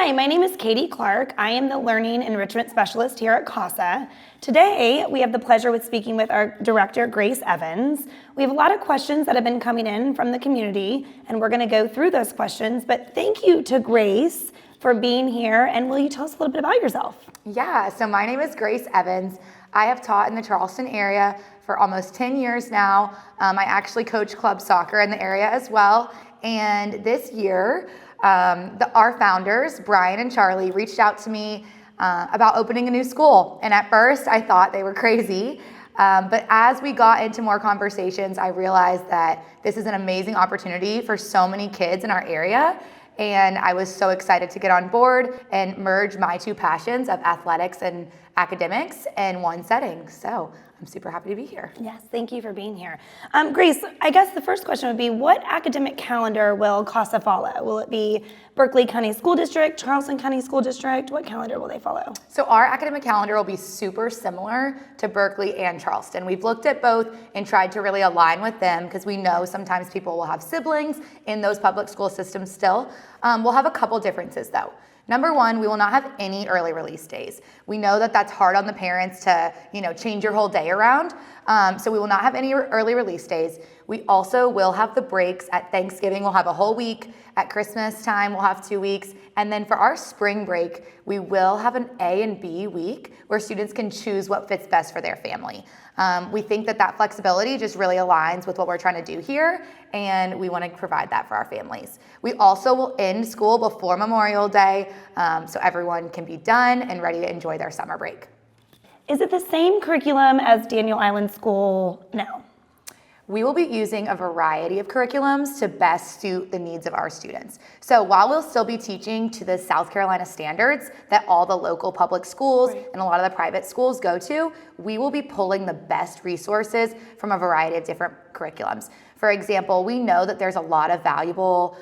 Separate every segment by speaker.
Speaker 1: Hi, my name is Katie Clark. I am the Learning Enrichment Specialist here at CASA. Today, we have the pleasure with speaking with our director, Grace Evans. We have a lot of questions that have been coming in from the community, and we're gonna go through those questions, but thank you to Grace for being here, and will you tell us a little bit about yourself?
Speaker 2: Yeah, so my name is Grace Evans. I have taught in the Charleston area for almost 10 years now. I actually coach club soccer in the area as well, and this year, our founders, Brian and Charlie, reached out to me about opening a new school. And at first I thought they were crazy. But as we got into more conversations, I realized that this is an amazing opportunity for so many kids in our area. And I was so excited to get on board and merge my two passions of athletics and academics in one setting. So I'm super happy to be here.
Speaker 1: Yes, thank you for being here. Grace, I guess the first question would be, what academic calendar will CASA follow? Will it be Berkeley County School District, Charleston County School District? What calendar will they follow?
Speaker 2: So our academic calendar will be super similar to Berkeley and Charleston. We've looked at both and tried to really align with them because we know sometimes people will have siblings in those public school systems still. We'll have a couple differences though. Number one, we will not have any early release days. We know that that's hard on the parents to, change your whole day around. So we will not have any early release days. We also will have the breaks. At Thanksgiving, we'll have a whole week. At Christmas time, we'll have 2 weeks. And then for our spring break, we will have an A and B week where students can choose what fits best for their family. We think that flexibility just really aligns with what we're trying to do here, and we want to provide that for our families. We also will end school before Memorial Day, so everyone can be done and ready to enjoy their summer break.
Speaker 1: Is it the same curriculum as Daniel Island School now?
Speaker 2: We will be using a variety of curriculums to best suit the needs of our students. So while we'll still be teaching to the South Carolina standards that all the local public schools and a lot of the private schools go to, we will be pulling the best resources from a variety of different curriculums. For example, we know that there's a lot of valuable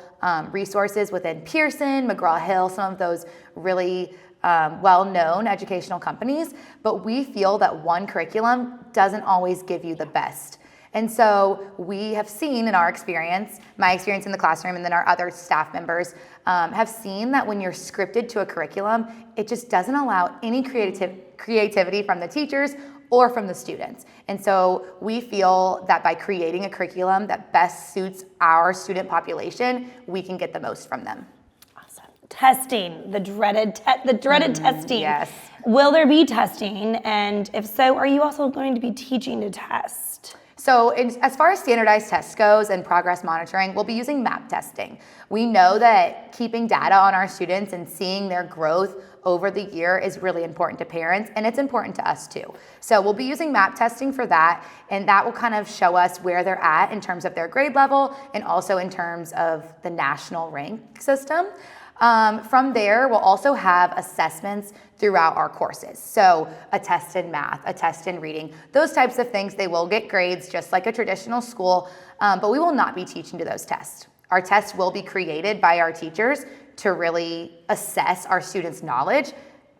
Speaker 2: resources within Pearson, McGraw-Hill, some of those really well-known educational companies, but we feel that one curriculum doesn't always give you the best. And so we have seen in our experience, my experience in the classroom and then our other staff members have seen that when you're scripted to a curriculum, it just doesn't allow any creativity from the teachers or from the students. And so we feel that by creating a curriculum that best suits our student population, we can get the most from them.
Speaker 1: Awesome. Testing, the dreaded testing.
Speaker 2: Yes.
Speaker 1: Will there be testing? And if so, are you also going to be teaching to test?
Speaker 2: So as far as standardized tests goes and progress monitoring, we'll be using MAP testing. We know that keeping data on our students and seeing their growth over the year is really important to parents, and it's important to us too. So we'll be using MAP testing for that, and that will kind of show us where they're at in terms of their grade level and also in terms of the national rank system. From there, we'll also have assessments throughout our courses. So a test in math, a test in reading, those types of things, they will get grades just like a traditional school, but we will not be teaching to those tests. Our tests will be created by our teachers to really assess our students' knowledge,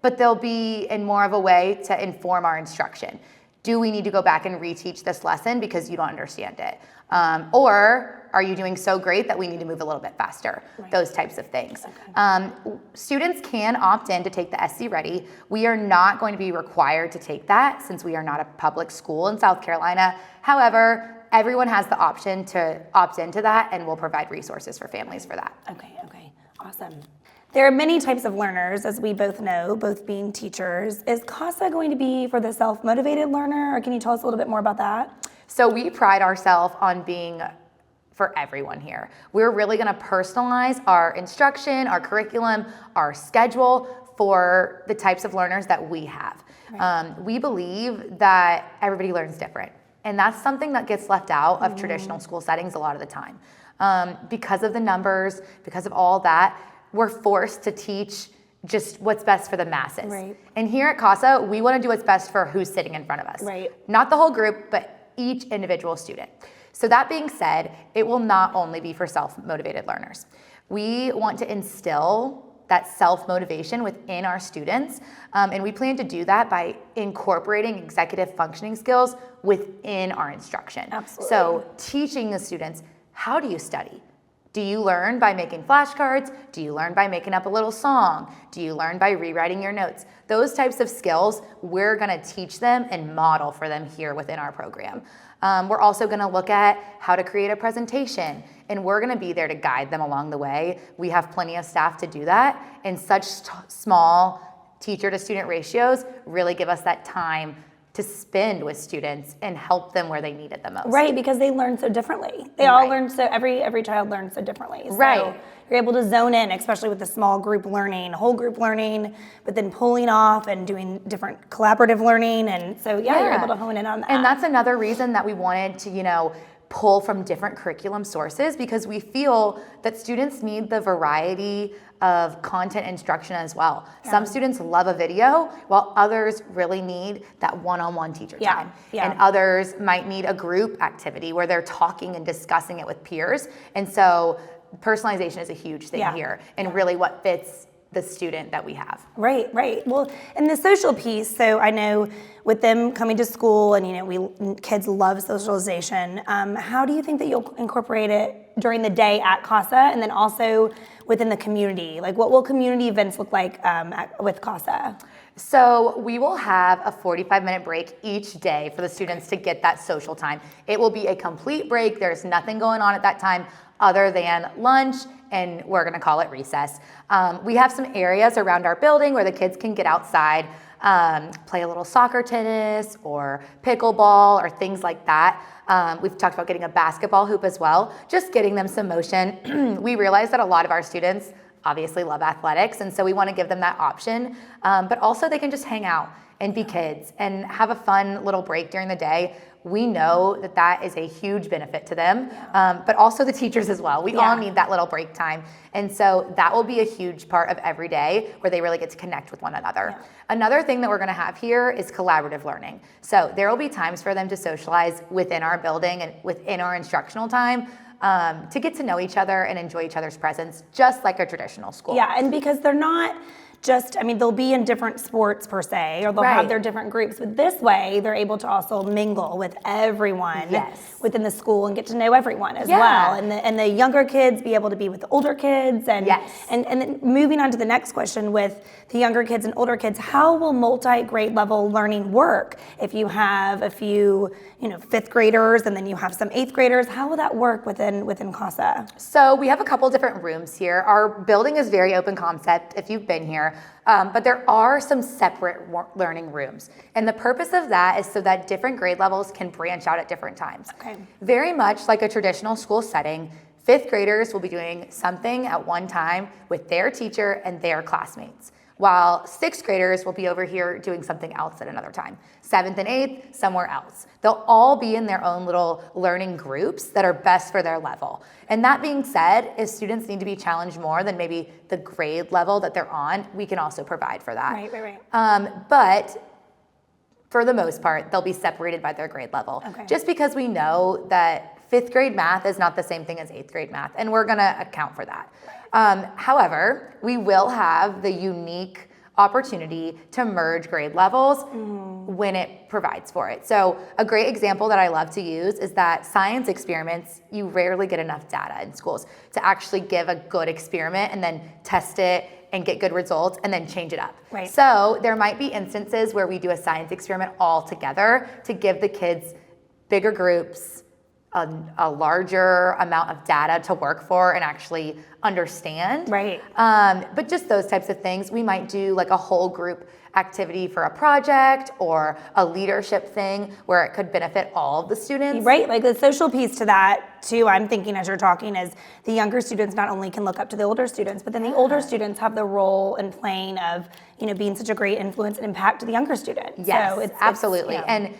Speaker 2: but they'll be in more of a way to inform our instruction. Do we need to go back and reteach this lesson because you don't understand it? Or are you doing so great that we need to move a little bit faster? Right. Those types of things. Okay. Students can opt in to take the SC Ready. We are not going to be required to take that since we are not a public school in South Carolina. However, everyone has the option to opt into that, and we'll provide resources for families for that.
Speaker 1: Okay, awesome. There are many types of learners, as we both know, both being teachers. Is CASA going to be for the self-motivated learner, or can you tell us a little bit more about that?
Speaker 2: So we pride ourselves on being for everyone here. We're really gonna personalize our instruction, our curriculum, our schedule for the types of learners that we have. Right. We believe that everybody learns different, and that's something that gets left out of traditional school settings a lot of the time. Because of the numbers, because of all that, we're forced to teach just what's best for the masses. Right. And here at CASA, we want to do what's best for who's sitting in front of us. Right. Not the whole group, but each individual student. So that being said, it will not only be for self-motivated learners. We want to instill that self-motivation within our students, and we plan to do that by incorporating executive functioning skills within our instruction. Absolutely. So teaching the students, how do you study? Do you learn by making flashcards? Do you learn by making up a little song? Do you learn by rewriting your notes? Those types of skills, we're gonna teach them and model for them here within our program. We're also gonna look at how to create a presentation, and we're gonna be there to guide them along the way. We have plenty of staff to do that, and such small teacher to student ratios really give us that time to spend with students and help them where they need it the most.
Speaker 1: Right, because they learn so differently. They all learn so, every child learns so differently. So
Speaker 2: Right.
Speaker 1: you're able to zone in, especially with the small group learning, whole group learning, but then pulling off and doing different collaborative learning. And so, you're able to hone in on that.
Speaker 2: And that's another reason that we wanted to, pull from different curriculum sources, because we feel that students need the variety of content instruction as well. Some students love a video, while others really need that one-on-one teacher time. And others might need a group activity where they're talking and discussing it with peers. And so personalization is a huge thing here, and really what fits the student that we have.
Speaker 1: Right. Well, and the social piece, so I know with them coming to school and, kids love socialization. How do you think that you'll incorporate it during the day at CASA and then also within the community? Like, what will community events look like with CASA?
Speaker 2: So we will have a 45-minute break each day for the students to get that social time. It will be a complete break. There's nothing going on at that time other than lunch, and we're gonna call it recess. We have some areas around our building where the kids can get outside, play a little soccer, tennis, or pickleball, or things like that. We've talked about getting a basketball hoop as well, just getting them some motion. We realize that a lot of our students obviously love athletics, and so we wanna give them that option, but also they can just hang out and be kids and have a fun little break during the day. We know that that is a huge benefit to them, but also the teachers as well. We all need that little break time. And so that will be a huge part of every day where they really get to connect with one another. Another thing that we're gonna have here is collaborative learning. So there will be times for them to socialize within our building and within our instructional time, to get to know each other and enjoy each other's presence, just like a traditional school.
Speaker 1: Yeah, and because they're not just, they'll be in different sports per se, or they'll have their different groups, but this way they're able to also mingle with everyone within the school and get to know everyone as well. And the younger kids be able to be with the older kids. And then moving on to the next question with the younger kids and older kids, how will multi-grade level learning work? If you have a few, fifth graders and then you have some eighth graders, how will that work within CASA?
Speaker 2: So we have a couple different rooms here. Our building is very open concept if you've been here. But there are some separate learning rooms. And the purpose of that is so that different grade levels can branch out at different times. Very much like a traditional school setting, fifth graders will be doing something at one time with their teacher and their classmates, while sixth graders will be over here doing something else at another time. Seventh and eighth, somewhere else. They'll all be in their own little learning groups that are best for their level. And that being said, if students need to be challenged more than maybe the grade level that they're on, we can also provide for that. But for the most part, they'll be separated by their grade level. Just because we know that fifth grade math is not the same thing as eighth grade math, and we're gonna account for that. However, we will have the unique opportunity to merge grade levels when it provides for it. So a great example that I love to use is that science experiments, you rarely get enough data in schools to actually give a good experiment and then test it and get good results and then change it up. So there might be instances where we do a science experiment all together to give the kids bigger groups, a larger amount of data to work for and actually understand. But just those types of things. We might do like a whole group activity for a project or a leadership thing where it could benefit all of the students.
Speaker 1: Like the social piece to that too, I'm thinking as you're talking, is the younger students not only can look up to the older students, but then the older students have the role and playing of, being such a great influence and impact to the younger student.
Speaker 2: Yes, so absolutely. And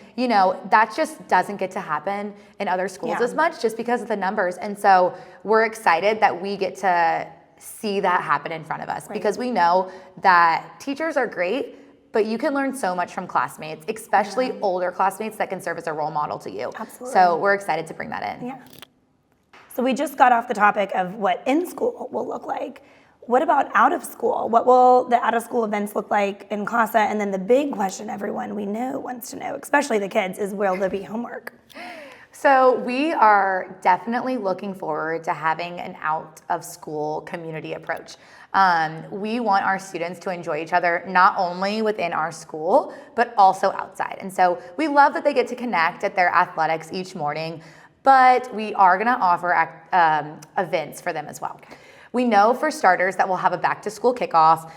Speaker 2: that just doesn't get to happen in other schools as much just because of the numbers. And so we're excited that we get to see that happen in front of us because we know that teachers are great, but you can learn so much from classmates, especially older classmates that can serve as a role model to you. So we're excited to bring that in.
Speaker 1: So we just got off the topic of what in school will look like. What about out of school? What will the out of school events look like in CASA? And then the big question everyone we know wants to know, especially the kids, is will there be homework?
Speaker 2: So we are definitely looking forward to having an out of school community approach. We want our students to enjoy each other not only within our school, but also outside. And so we love that they get to connect at their athletics each morning, but we are gonna offer events for them as well. We know for starters that we'll have a back to school kickoff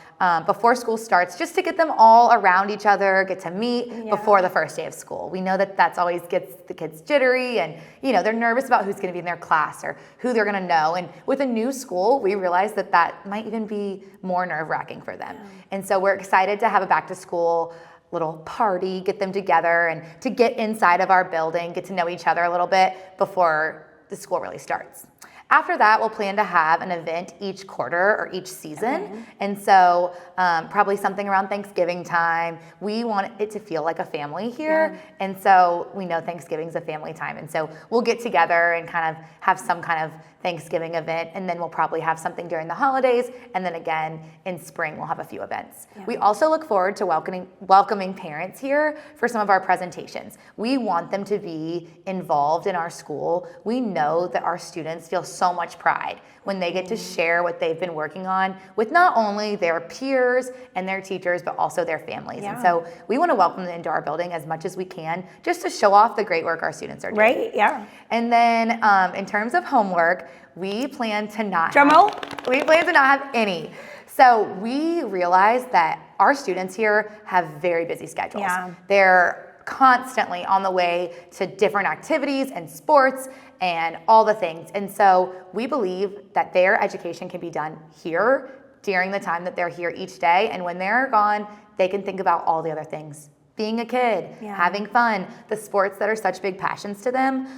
Speaker 2: before school starts, just to get them all around each other, get to meet before the first day of school. We know that that's always gets the kids jittery and they're nervous about who's gonna be in their class or who they're gonna know. And with a new school, we realize that that might even be more nerve-wracking for them. And so we're excited to have a back to school little party, get them together and to get inside of our building, get to know each other a little bit before the school really starts. After that, we'll plan to have an event each quarter or each season. And so probably something around Thanksgiving time. We want it to feel like a family here. And so we know Thanksgiving's a family time. And so we'll get together and kind of have some kind of Thanksgiving event. And then we'll probably have something during the holidays. And then again, in spring, we'll have a few events. We also look forward to welcoming parents here for some of our presentations. We want them to be involved in our school. We know that our students feel so much pride when they get to share what they've been working on with not only their peers and their teachers, but also their families. And so we want to welcome them into our building as much as we can, just to show off the great work our students are doing.
Speaker 1: Right, yeah.
Speaker 2: And then in terms of homework, we plan to not have any. So we realize that our students here have very busy schedules. They're constantly on the way to different activities and sports and all the things. And so we believe that their education can be done here during the time that they're here each day. And when they're gone, they can think about all the other things. Being a kid, having fun, the sports that are such big passions to them.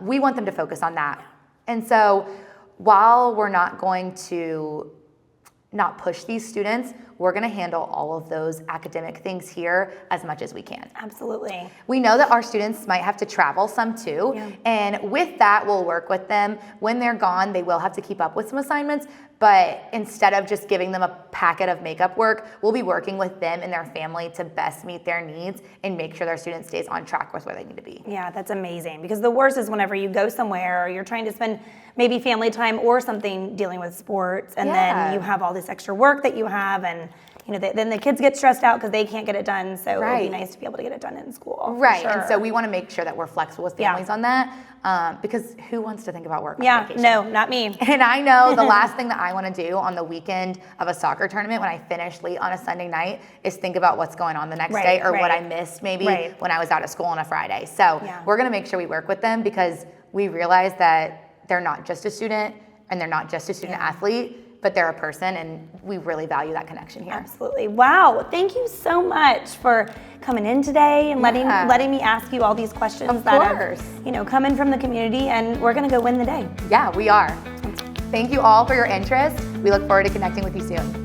Speaker 2: We want them to focus on that. And so while we're not going to not push these students, we're gonna handle all of those academic things here as much as we can.
Speaker 1: Absolutely.
Speaker 2: We know that our students might have to travel some too, and with that, we'll work with them. When they're gone, they will have to keep up with some assignments, but instead of just giving them a packet of makeup work, we'll be working with them and their family to best meet their needs and make sure their student stays on track with where they need to be.
Speaker 1: Yeah, that's amazing, because the worst is whenever you go somewhere or you're trying to spend maybe family time or something dealing with sports, and then you have all this extra work that you have, and then the kids get stressed out because they can't get it done. So it would be nice to be able to get it done in school.
Speaker 2: Right, and so we want to make sure that we're flexible with families on that, because who wants to think about work on vacation?
Speaker 1: No, not me.
Speaker 2: And I know the last thing that I want to do on the weekend of a soccer tournament when I finish late on a Sunday night is think about what's going on the next day or what I missed maybe when I was out of school on a Friday. So we're going to make sure we work with them, because we realize that they're not just a student and they're not just a student athlete, but they're a person, and we really value that connection here.
Speaker 1: Absolutely. Wow. Thank you so much for coming in today and letting me ask you all these questions that are, coming from the community, and we're going to go win the day.
Speaker 2: Yeah, we are. Thank you all for your interest. We look forward to connecting with you soon.